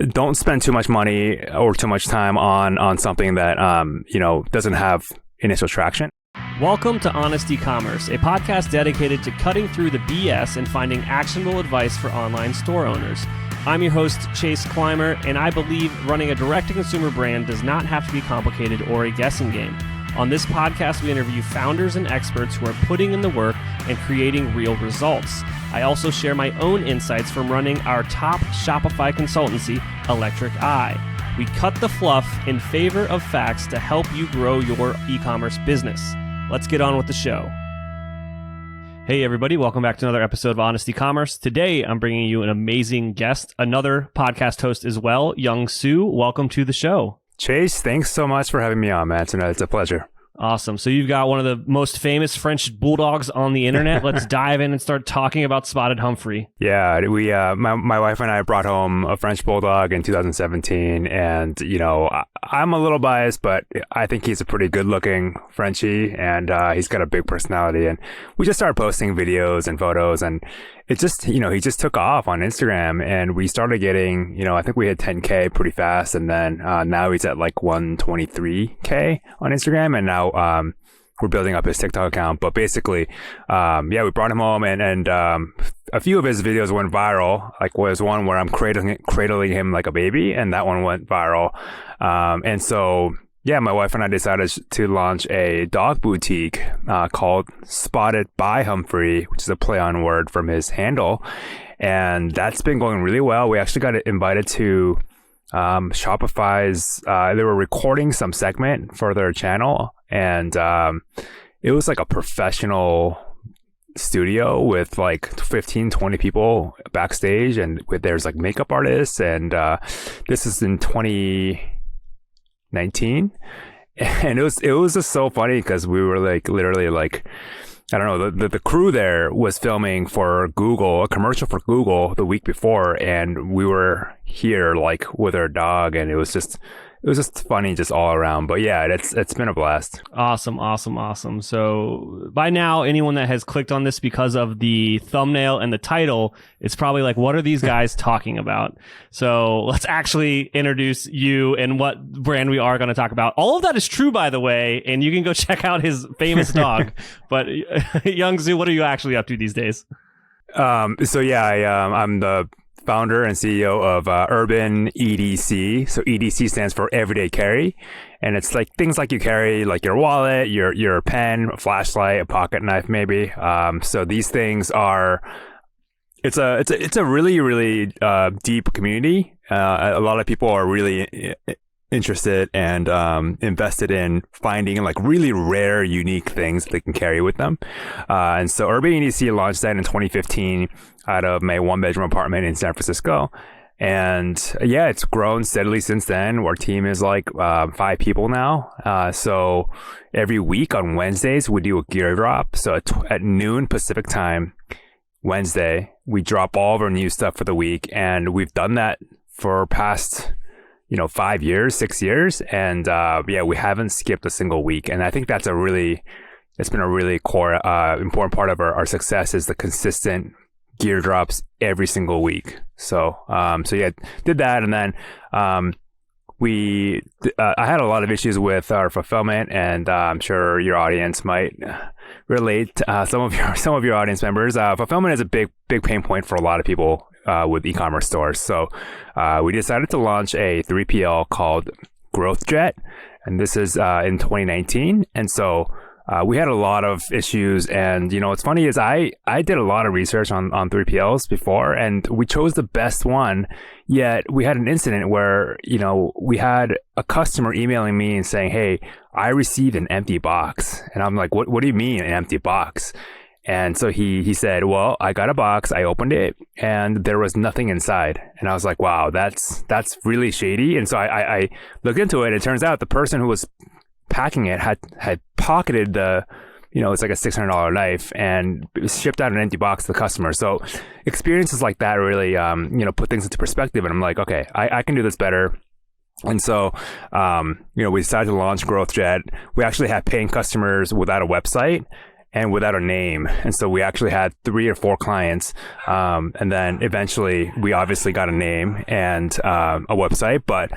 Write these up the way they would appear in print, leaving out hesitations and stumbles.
don't spend too much money or too much time on something that, doesn't have initial traction. Welcome to Honest E-Commerce, a podcast dedicated to cutting through the BS and finding actionable advice for online store owners. I'm your host, Chase Clymer, and I believe running a direct-to-consumer brand does not have to be complicated or a guessing game. On this podcast, we interview founders and experts who are putting in the work and creating real results. I also share my own insights from running our top Shopify consultancy, Electric Eye. We cut the fluff in favor of facts to help you grow your e-commerce business. Let's get on with the show. Hey everybody, welcome back to another episode of Honest E-Commerce. Today, I'm bringing you an amazing guest, another podcast host as well, Yong-Soo. Welcome to the show. Chase, thanks so much for having me on, man. It's a pleasure. Awesome. So you've got one of the most famous French bulldogs on the internet. Let's dive in and start talking about Spotted Humphrey. Yeah, my wife and I brought home a French bulldog in 2017, and I'm a little biased, but I think he's a pretty good-looking Frenchie, and he's got a big personality. And we just started posting videos and photos, and it just, he just took off on Instagram, and we started getting, I think we hit 10K pretty fast, and then now he's at like 123K on Instagram, and now we're building up his TikTok account. But basically, we brought him home, and a few of his videos went viral. Like, was one where I'm cradling him like a baby, and that one went viral. And so, my wife and I decided to launch a dog boutique called Spotted By Humphrey, which is a play on word from his handle. And that's been going really well. We actually got invited to Shopify's, they were recording some segment for their channel. And it was like a professional studio with like 15, 20 people backstage. And there's like makeup artists. And this is in 2019, and it was just so funny because we were like literally like, I don't know, the crew there was filming for Google, a commercial for Google the week before, and we were here like with our dog, and it was just funny just all around. But yeah, it's been a blast. Awesome. So by now, anyone that has clicked on this because of the thumbnail and the title, it's probably like, what are these guys talking about? So let's actually introduce you and what brand we are going to talk about. All of that is true, by the way, and you can go check out his famous dog. But Yong-Soo, what are you actually up to these days? I'm the founder and CEO of Urban EDC. So EDC stands for Everyday Carry, and it's like things like you carry, like your wallet, your pen, a flashlight, a pocket knife, maybe. So these things are. It's a really, really deep community. A lot of people are really interested and invested in finding like really rare, unique things they can carry with them. And so Urban EDC launched that in 2015 out of my one-bedroom apartment in San Francisco. And it's grown steadily since then. Our team is like 5 people now. So every week on Wednesdays, we do a gear drop. So at noon Pacific time, Wednesday, we drop all of our new stuff for the week. And we've done that for past 5 years, 6 years. And we haven't skipped a single week. And I think it's been a really core, important part of our success is the consistent gear drops every single week. So did that. And then I had a lot of issues with our fulfillment, and I'm sure your audience might relate. Some of your audience members, fulfillment is a big pain point for a lot of people with e-commerce stores. So we decided to launch a 3PL called GrowthJet, and this is in 2019. And so we had a lot of issues, and what's funny is I did a lot of research on 3PLs before, and we chose the best one. Yet we had an incident where we had a customer emailing me and saying, "Hey, I received an empty box," and I'm like, "What do you mean an empty box?" And so he said, "Well, I got a box, I opened it, and there was nothing inside." And I was like, "Wow, that's really shady." And so I looked into it. It turns out the person who was packing it had pocketed the, it's like a $600 knife, and it was shipped out an empty box to the customer. So experiences like that really, put things into perspective. And I'm like, okay, I can do this better. And so, we decided to launch GrowthJet. We actually have paying customers without a website. and without a name. And so we actually had 3 or 4 clients. And then eventually we obviously got a name and a website. But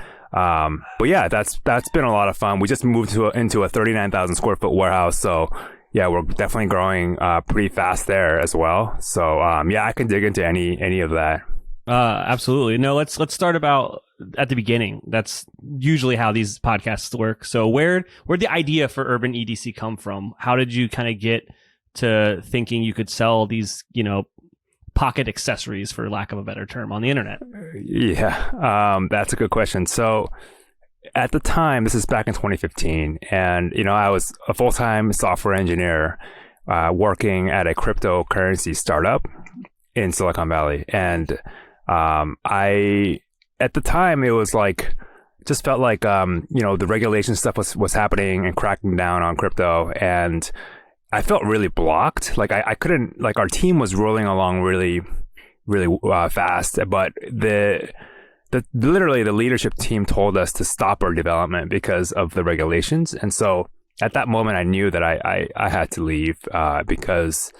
yeah, that's been a lot of fun. We just moved into a 39,000 square foot warehouse. So yeah, we're definitely growing pretty fast there as well. So yeah, I can dig into any of that. Absolutely. No, let's start about at the beginning. That's usually how these podcasts work. So where'd the idea for Urban EDC come from? How did you kind of get to thinking you could sell these, pocket accessories, for lack of a better term, on the internet? Yeah, that's a good question. So at the time, this is back in 2015, and I was a full-time software engineer working at a cryptocurrency startup in Silicon Valley, and I at the time it was like just felt like the regulation stuff was happening and cracking down on crypto, and I felt really blocked. Like I couldn't, like, our team was rolling along really fast, but literally the leadership team told us to stop our development because of the regulations. And so at that moment I knew that I had to leave because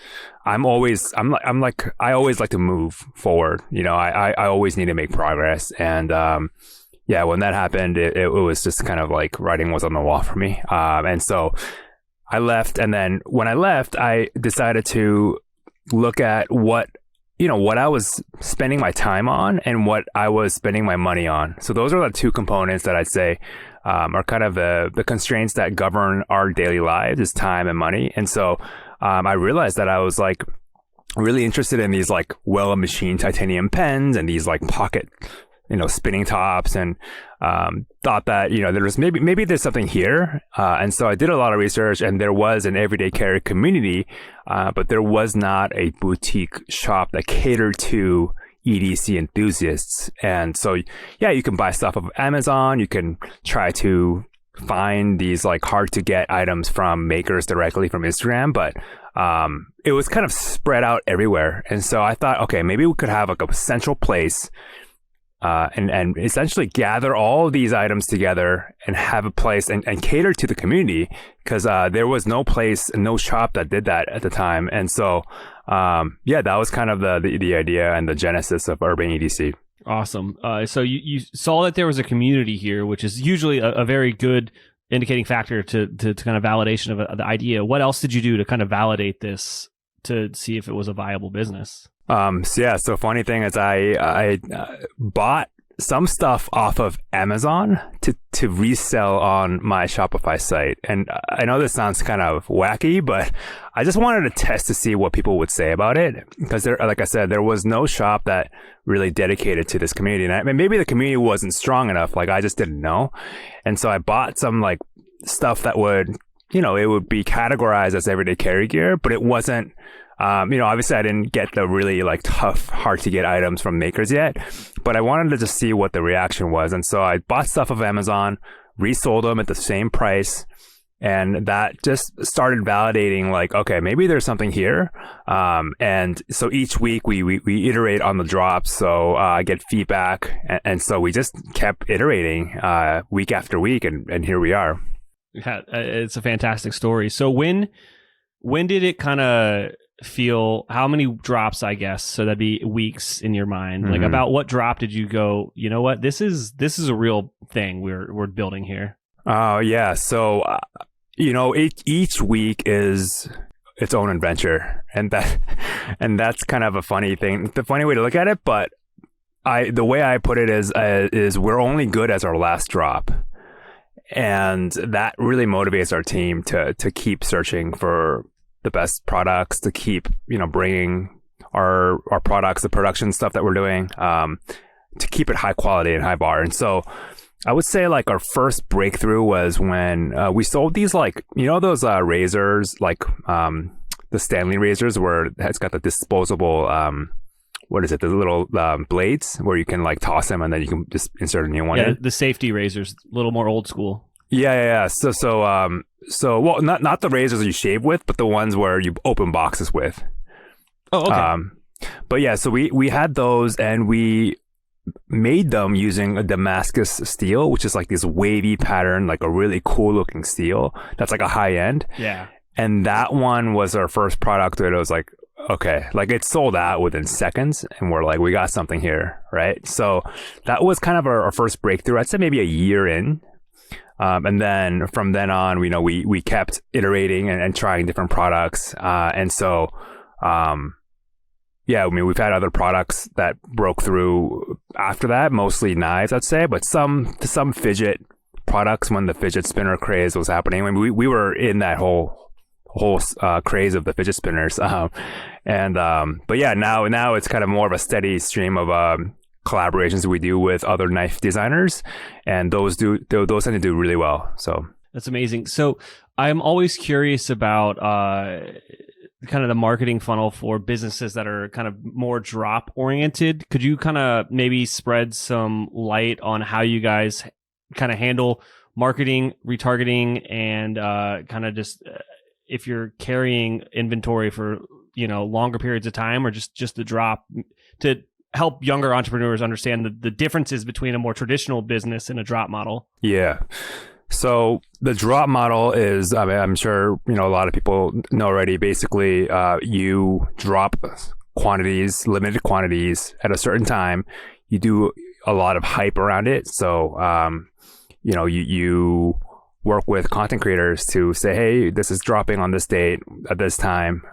I always like to move forward. I always need to make progress. And yeah, when that happened, it was just kind of like writing was on the wall for me. And so I left. And then when I left, I decided to look at what I was spending my time on and what I was spending my money on. So those are the 2 components that I'd say are kind of the constraints that govern our daily lives, is time and money. And so I realized that I was like really interested in these like well-machined titanium pens and these like pocket, spinning tops, and thought that, there was maybe there's something here. And so I did a lot of research, and there was an everyday carry community, but there was not a boutique shop that catered to EDC enthusiasts. And so, yeah, you can buy stuff off of Amazon. You can try to find these like hard to get items from makers directly from Instagram, but it was kind of spread out everywhere. And so I thought, okay, maybe we could have like a central place and essentially gather all of these items together and have a place and cater to the community, because there was no place, no shop that did that at the time. And so, yeah, that was kind of the idea and the genesis of Urban EDC. Awesome. So you saw that there was a community here, which is usually a very good indicating factor to kind of validation of the idea. What else did you do to kind of validate this to see if it was a viable business? So funny thing is I bought some stuff off of Amazon to resell on my Shopify site. And I know this sounds kind of wacky, but I just wanted to test to see what people would say about it. Because like I said, there was no shop that really dedicated to this community. And maybe the community wasn't strong enough. Like I just didn't know. And so I bought some like stuff that would, it would be categorized as everyday carry gear, but it wasn't, obviously I didn't get the really like tough, hard to get items from makers yet, but I wanted to just see what the reaction was. And so I bought stuff of Amazon, resold them at the same price. And that just started validating like, okay, maybe there's something here. And so each week we iterate on the drops. So I get feedback. And so we just kept iterating week after week. And here we are. Yeah, it's a fantastic story. So when did it kind of feel, how many drops, I guess, so that'd be weeks in your mind, like about what drop did you go, you know what, this is a real thing we're building here? Oh yeah, so each week is its own adventure, and that's kind of a funny thing, the funny way to look at it. But the way I put it is we're only good as our last drop, and that really motivates our team to keep searching for the best products, to keep, bringing our products, the production stuff that we're doing, to keep it high quality and high bar. And so I would say like our first breakthrough was when we sold these, like, those razors, like the Stanley razors, where it's got the disposable, the little blades where you can like toss them and then you can just insert a new one in. The safety razors, a little more old school. Yeah. So well, not the razors you shave with, but the ones where you open boxes with. Oh, okay. But yeah, so we had those, and we made them using a Damascus steel, which is like this wavy pattern, like a really cool looking steel that's like a high end. Yeah. And that one was our first product that it was like, okay, like it sold out within seconds, and we're like, we got something here, right? So that was kind of our first breakthrough. I'd say maybe a year in. And then from then on, we kept iterating and trying different products. And so, yeah, I mean, we've had other products that broke through after that, mostly knives, I'd say, but some fidget products when the fidget spinner craze was happening. I mean, we were in that whole craze of the fidget spinners. But yeah, now it's kind of more of a steady stream of collaborations we do with other knife designers, and those tend to do really well. So that's amazing. So I'm always curious about kind of the marketing funnel for businesses that are kind of more drop oriented. Could you kind of maybe spread some light on how you guys kind of handle marketing, retargeting, and kind of just if you're carrying inventory for longer periods of time, or just the drop, to help younger entrepreneurs understand the differences between a more traditional business and a drop model? Yeah. So the drop model is, I mean, I'm sure, a lot of people know already. Basically, you drop quantities, limited quantities at a certain time. You do a lot of hype around it. So, you work with content creators to say, hey, this is dropping on this date at this time.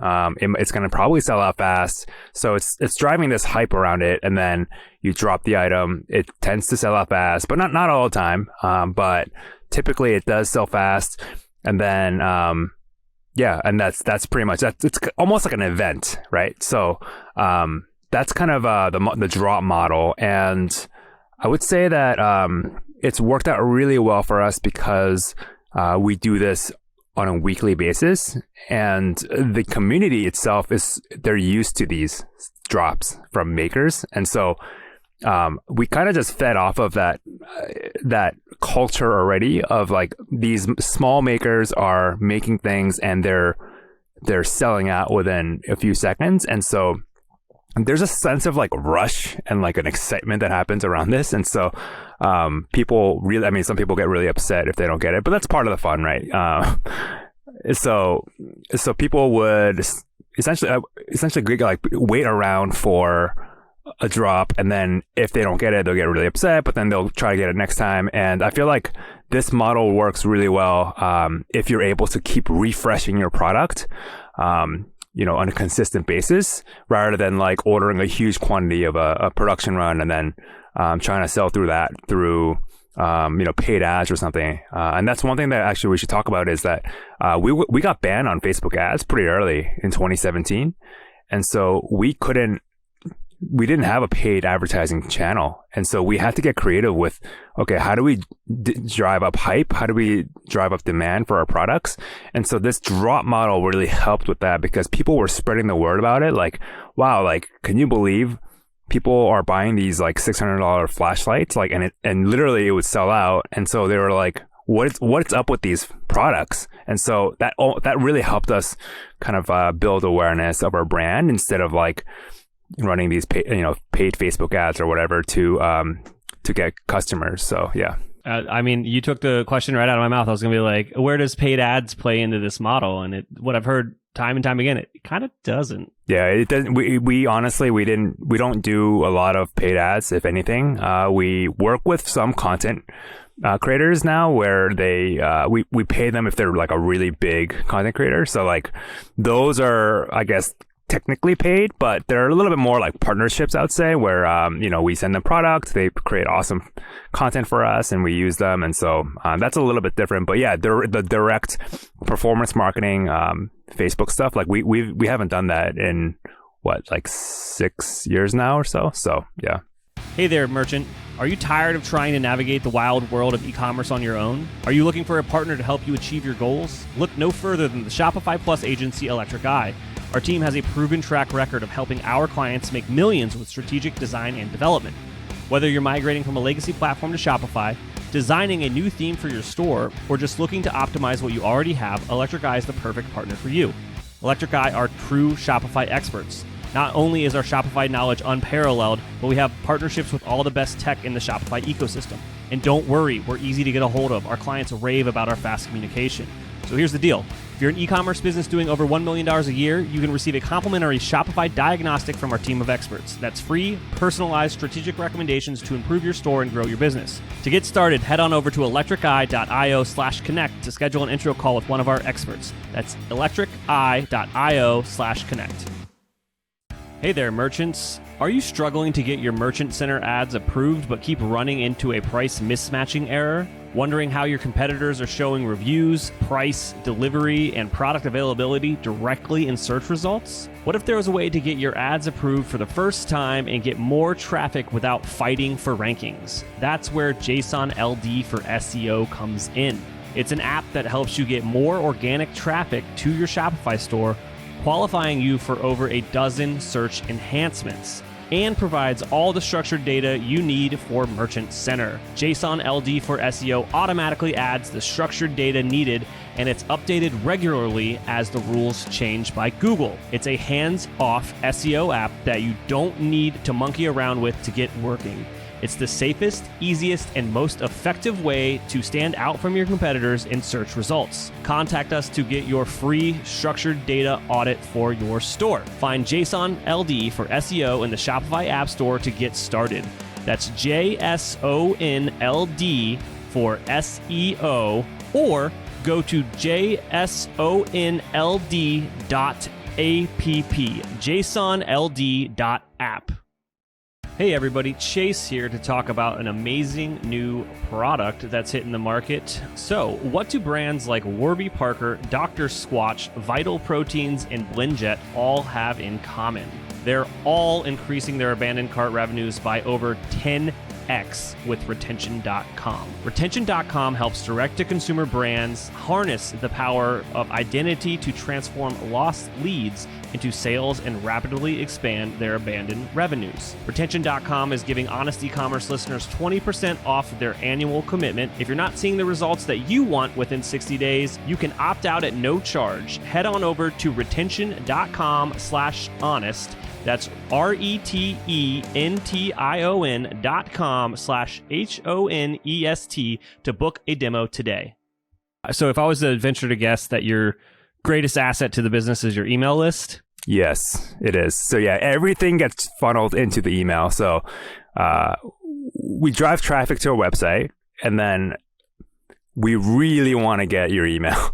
It's going to probably sell out fast. So it's driving this hype around it. And then you drop the item. It tends to sell out fast, but not all the time. But typically it does sell fast. And then, and that's pretty much that. It's almost like an event, right? So, that's kind of, the drop model. And I would say that, it's worked out really well for us because, we do this on a weekly basis, and the community itself they're used to these drops from makers. And so, we kind of just fed off of that culture already of like these small makers are making things and they're selling out within a few seconds. And so there's a sense of like rush and like an excitement that happens around this. And so, people really, I mean, some people get really upset if they don't get it, but that's part of the fun, right? So people would essentially like wait around for a drop, and then if they don't get it, they'll get really upset, but then they'll try to get it next time. And I feel like this model works really well if you're able to keep refreshing your product, on a consistent basis, rather than like ordering a huge quantity of a production run and then trying to sell through that through paid ads or something. And that's one thing that actually we should talk about is that we got banned on Facebook ads pretty early in 2017, and so we didn't have a paid advertising channel. And so we had to get creative with, okay, how do we drive up hype? How do we drive up demand for our products? And so this drop model really helped with that, because people were spreading the word about it. Like, wow, like, can you believe people are buying these like $600 flashlights? Like, and literally it would sell out. And so they were like, what's up with these products? And so that really helped us kind of build awareness of our brand, instead of like running these paid Facebook ads or whatever to get customers. So yeah. I mean, you took the question right out of my mouth. I was going to be like, where does paid ads play into this model? And what I've heard time and time again, it kind of doesn't. Yeah, it doesn't. We honestly, we don't do a lot of paid ads, if anything. We work with some content creators now where we pay them if they're like a really big content creator. So like those are, I guess, technically paid, but they're a little bit more like partnerships, I would say, where we send them product, they create awesome content for us, and we use them. And so that's a little bit different. But yeah, the direct performance marketing Facebook stuff, like we haven't done that in like 6 years now or so. So yeah. Hey there, merchant. Are you tired of trying to navigate the wild world of e-commerce on your own? Are you looking for a partner to help you achieve your goals? Look no further than the Shopify Plus agency Electric Eye. Our team has a proven track record of helping our clients make millions with strategic design and development. Whether you're migrating from a legacy platform to Shopify, designing a new theme for your store, or just looking to optimize what you already have, Electric Eye is the perfect partner for you. Electric Eye are true Shopify experts. Not only is our Shopify knowledge unparalleled, but we have partnerships with all the best tech in the Shopify ecosystem. And don't worry, we're easy to get a hold of. Our clients rave about our fast communication. So here's the deal. If you're an e-commerce business doing over $1 million a year, you can receive a complimentary Shopify diagnostic from our team of experts. That's free, personalized, strategic recommendations to improve your store and grow your business. To get started, head on over to electriceye.io/connect to schedule an intro call with one of our experts. That's electriceye.io/connect. Hey there, merchants. Are you struggling to get your Merchant Center ads approved but keep running into a price mismatching error? Wondering how your competitors are showing reviews, price, delivery, and product availability directly in search results? What if there was a way to get your ads approved for the first time and get more traffic without fighting for rankings? That's where JSON-LD For SEO comes in. It's an app that helps you get more organic traffic to your Shopify store, qualifying you for over a dozen search enhancements, and provides all the structured data you need for Merchant Center. JSON-LD For SEO automatically adds the structured data needed, and it's updated regularly as the rules change by Google. It's a hands-off SEO app that you don't need to monkey around with to get working. It's the safest, easiest, and most effective way to stand out from your competitors in search results. Contact us to get your free structured data audit for your store. Find JSON-LD For SEO in the Shopify App Store to get started. That's JSON-LD For SEO, or go to JSONLD.app, JSONLD.app. Hey everybody, Chase here to talk about an amazing new product that's hitting the market. So, what do brands like Warby Parker, Dr. Squatch, Vital Proteins, and BlendJet all have in common? They're all increasing their abandoned cart revenues by over 10x with Retention.com. Retention.com helps direct-to-consumer brands harness the power of identity to transform lost leads into sales and rapidly expand their abandoned revenues. Retention.com is giving Honest E-commerce listeners 20% off their annual commitment. If you're not seeing the results that you want within 60 days, you can opt out at no charge. Head on over to retention.com/honest. That's retention.com/HONEST to book a demo today. So if I was to venture to guess that your greatest asset to the business is your email list? Yes, it is. So yeah, everything gets funneled into the email. So we drive traffic to our website, and then we really want to get your email.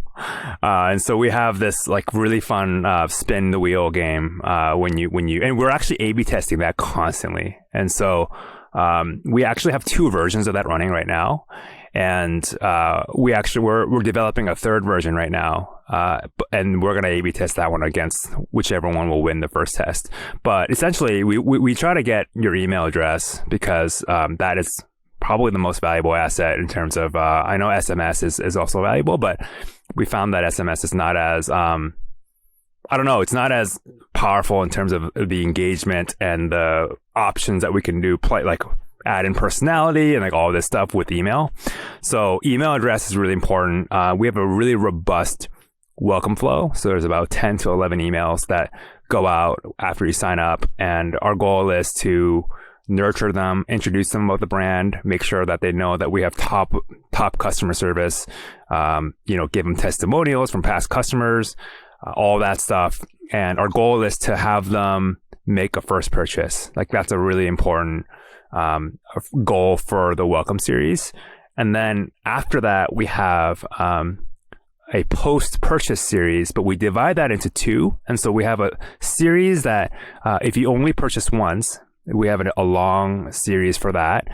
And so we have this like really fun spin the wheel game when you and we're actually A/B testing that constantly. And so we actually have two versions of that running right now, and we're developing a third version right now, and we're gonna A/B test that one against whichever one will win the first test. But essentially, we try to get your email address because that is probably the most valuable asset in terms of, I know SMS is also valuable, but we found that SMS is not as, it's not as powerful in terms of the engagement and the options that we can do, like add in personality and like all this stuff with email. So email address is really important. We have a really robust welcome flow. So there's about 10 to 11 emails that go out after you sign up. And our goal is to nurture them, introduce them about the brand, make sure that they know that we have top customer service, give them testimonials from past customers, all that stuff. And our goal is to have them make a first purchase. Like that's a really important goal for the welcome series. And then after that, we have a post-purchase series, but we divide that into two. And so we have a series that if you only purchase once, we have a long series for that.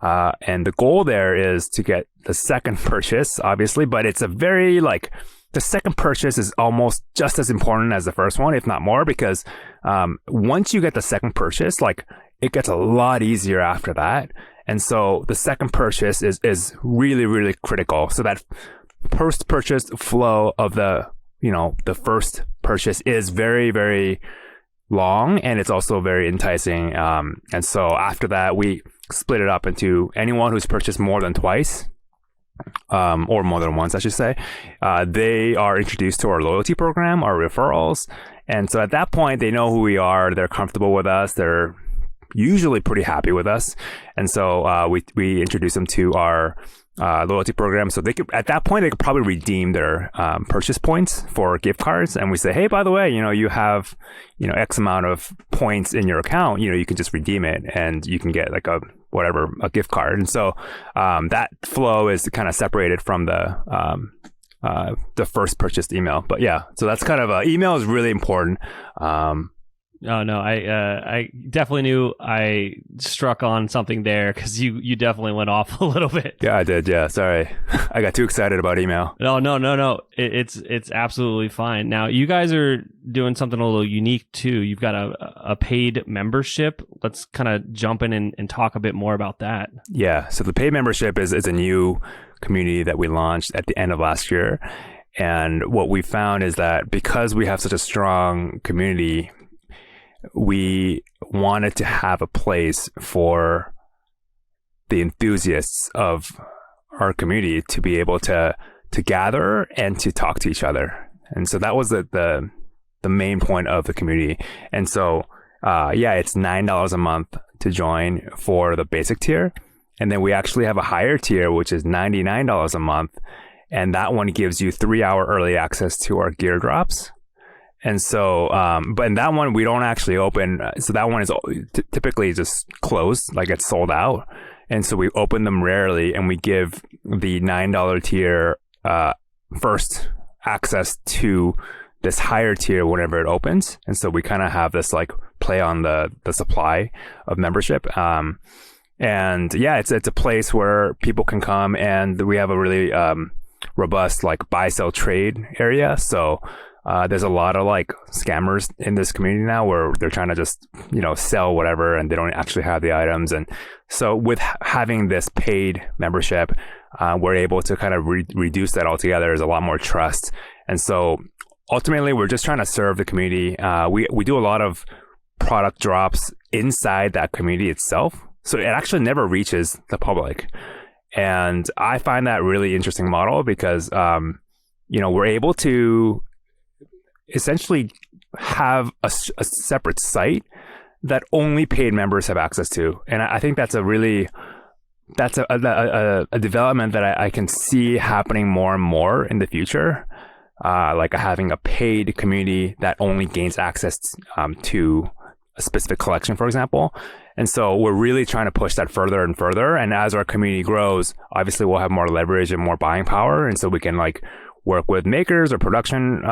And the goal there is to get the second purchase, obviously, but it's a very the second purchase is almost just as important as the first one, if not more, because once you get the second purchase, it gets a lot easier after that. And so the second purchase is really, really critical. So that post-purchase flow of the first purchase is very, very long, and it's also very enticing. And so after that, we split it up into anyone who's purchased more than twice, or more than once, I should say. They are introduced to our loyalty program, our referrals. And so at that point, they know who we are. They're comfortable with us. They're, usually pretty happy with us. And so we introduce them to our loyalty program. So they could, at that point, they could probably redeem their purchase points for gift cards. And we say, hey, by the way, you have, X amount of points in your account, you can just redeem it and you can get like a gift card. And so that flow is kind of separated from the first purchased email. But yeah, so that's kind of email is really important. Oh no, I definitely knew I struck on something there because you definitely went off a little bit. Yeah, I did. Yeah, sorry, I got too excited about email. No. It's absolutely fine. Now you guys are doing something a little unique too. You've got a paid membership. Let's kind of jump in and talk a bit more about that. Yeah, so the paid membership is a new community that we launched at the end of last year, and what we found is that because we have such a strong community, we wanted to have a place for the enthusiasts of our community to be able to gather and to talk to each other. And so that was the main point of the community. And so, it's $9 a month to join for the basic tier. And then we actually have a higher tier, which is $99 a month. And that one gives you 3-hour early access to our gear drops. And so, but in that one, we don't actually open. So that one is typically just closed, like it's sold out. And so we open them rarely, and we give the $9 tier first access to this higher tier whenever it opens. And so we kind of have this like play on the supply of membership. And yeah, it's a place where people can come, and we have a really robust like buy, sell, trade area. So there's a lot of like scammers in this community now where they're trying to just, sell whatever and they don't actually have the items. And so with having this paid membership, we're able to kind of reduce that altogether. There's a lot more trust. And so ultimately, we're just trying to serve the community. We do a lot of product drops inside that community itself. So it actually never reaches the public. And I find that really interesting model because, we're able to essentially have a separate site that only paid members have access to. And I think that's a development that I can see happening more and more in the future. Like having a paid community that only gains access to a specific collection, for example. And so we're really trying to push that further and further. And as our community grows, obviously we'll have more leverage and more buying power. And so we can like work with makers or production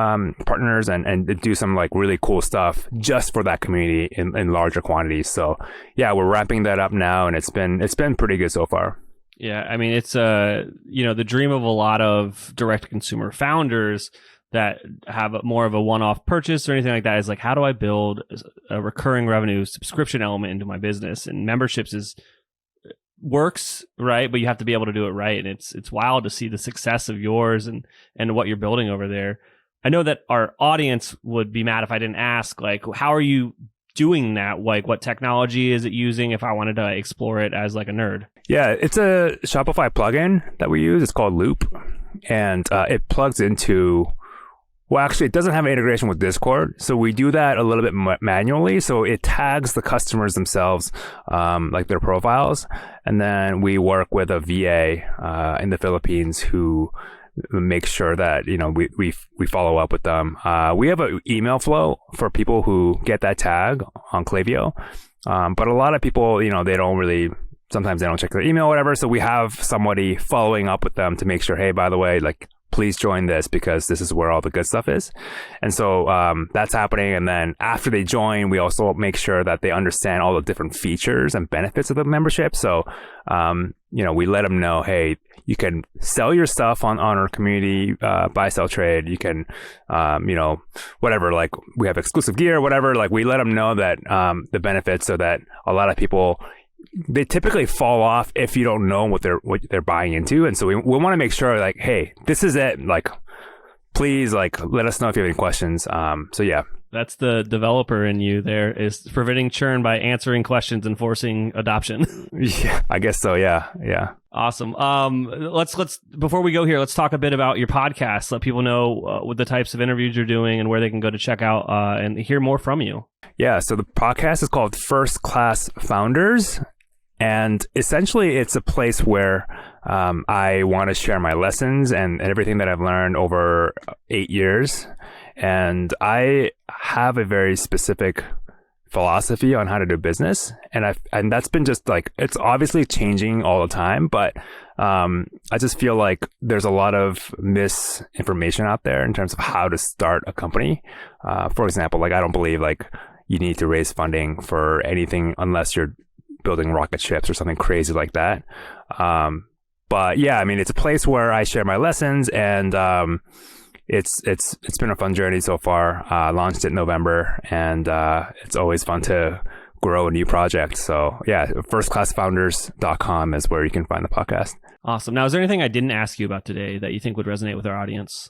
partners and do some like really cool stuff just for that community in larger quantities. So yeah, we're wrapping that up now, and it's been pretty good so far. Yeah, I mean, it's the dream of a lot of direct consumer founders that have more of a one-off purchase or anything like that is like, how do I build a recurring revenue subscription element into my business? And memberships works, right? But you have to be able to do it right. And it's wild to see the success of yours and what you're building over there. I know that our audience would be mad if I didn't ask, like, how are you doing that? Like, what technology is it using if I wanted to explore it as like a nerd? Yeah, it's a Shopify plugin that we use. It's called Loop. And it plugs into... Well, actually, it doesn't have an integration with Discord. So we do that a little bit manually. So it tags the customers themselves, like their profiles. And then we work with a VA in the Philippines who makes sure that, we follow up with them. We have an email flow for people who get that tag on Klaviyo. But a lot of people, they don't really... Sometimes they don't check their email or whatever. So we have somebody following up with them to make sure, hey, by the way, like, please join this because this is where all the good stuff is. And so that's happening. And then after they join, we also make sure that they understand all the different features and benefits of the membership. So, we let them know, hey, you can sell your stuff on our community, buy, sell, trade. You can, whatever, like we have exclusive gear, whatever. Like we let them know that the benefits so that a lot of people... They typically fall off if you don't know what they're buying into. And so we want to make sure like, hey, this is it. Like, please, like, let us know if you have any questions. So yeah. That's the developer in you there, is preventing churn by answering questions and forcing adoption. Yeah, I guess so. Yeah. Awesome. Let's before we go here, let's talk a bit about your podcast. Let people know what the types of interviews you're doing and where they can go to check out and hear more from you. Yeah, so the podcast is called First Class Founders, and essentially it's a place where I want to share my lessons and everything that I've learned over 8 years. And I have a very specific philosophy on how to do business, and that's been just like, it's obviously changing all the time, but I just feel like there's a lot of misinformation out there in terms of how to start a company. For example, like I don't believe like you need to raise funding for anything unless you're building rocket ships or something crazy like that. But yeah, I mean, it's a place where I share my lessons, and it's been a fun journey so far. Launched it in November, and it's always fun to grow a new project. So yeah, firstclassfounders.com is where you can find the podcast. Awesome. Now, is there anything I didn't ask you about today that you think would resonate with our audience?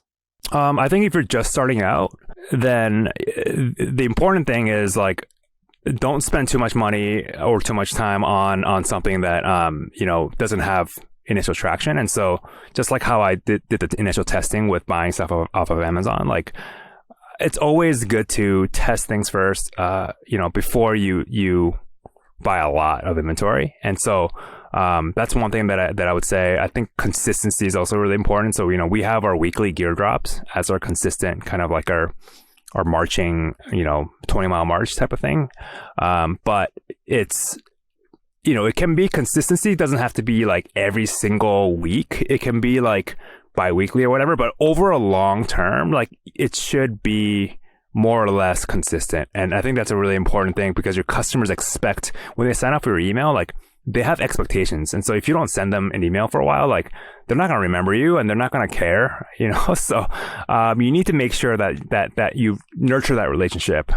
I think if you're just starting out, then the important thing is like, don't spend too much money or too much time on something that doesn't have initial traction. And so just like how I did the initial testing with buying stuff off of Amazon, like it's always good to test things first, before you buy a lot of inventory. And so that's one thing that I would say. I think consistency is also really important. So, we have our weekly gear drops as our consistent kind of like our marching, 20-mile march type of thing. But it's, it can be consistency. It doesn't have to be like every single week. It can be like bi-weekly or whatever, but over a long term, like it should be more or less consistent. And I think that's a really important thing, because your customers expect, when they sign up for your email, like they have expectations. And so if you don't send them an email for a while, like they're not going to remember you and they're not going to care, so you need to make sure that you nurture that relationship.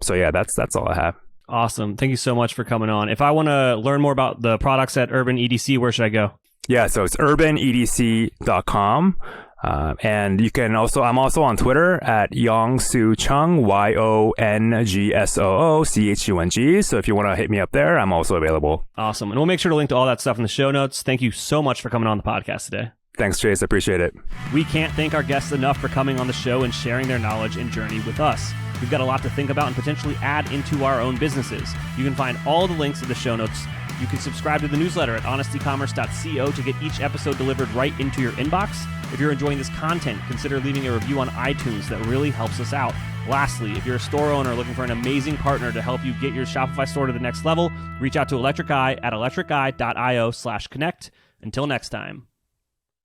So yeah, that's all I have. Awesome. Thank you so much for coming on. If I want to learn more about the products at Urban EDC, where should I go? Yeah, so it's urbanedc.com. And you can also, I'm also on Twitter at Yong-Soo Chung, YONGSOOCHUNG. So if you want to hit me up there, I'm also available. Awesome. And we'll make sure to link to all that stuff in the show notes. Thank you so much for coming on the podcast today. Thanks, Chase. I appreciate it. We can't thank our guests enough for coming on the show and sharing their knowledge and journey with us. We've got a lot to think about and potentially add into our own businesses. You can find all the links in the show notes. You can subscribe to the newsletter at honestecommerce.co to get each episode delivered right into your inbox. If you're enjoying this content, consider leaving a review on iTunes. That really helps us out. Lastly, if you're a store owner looking for an amazing partner to help you get your Shopify store to the next level, reach out to Electric Eye at electriceye.io/connect. Until next time.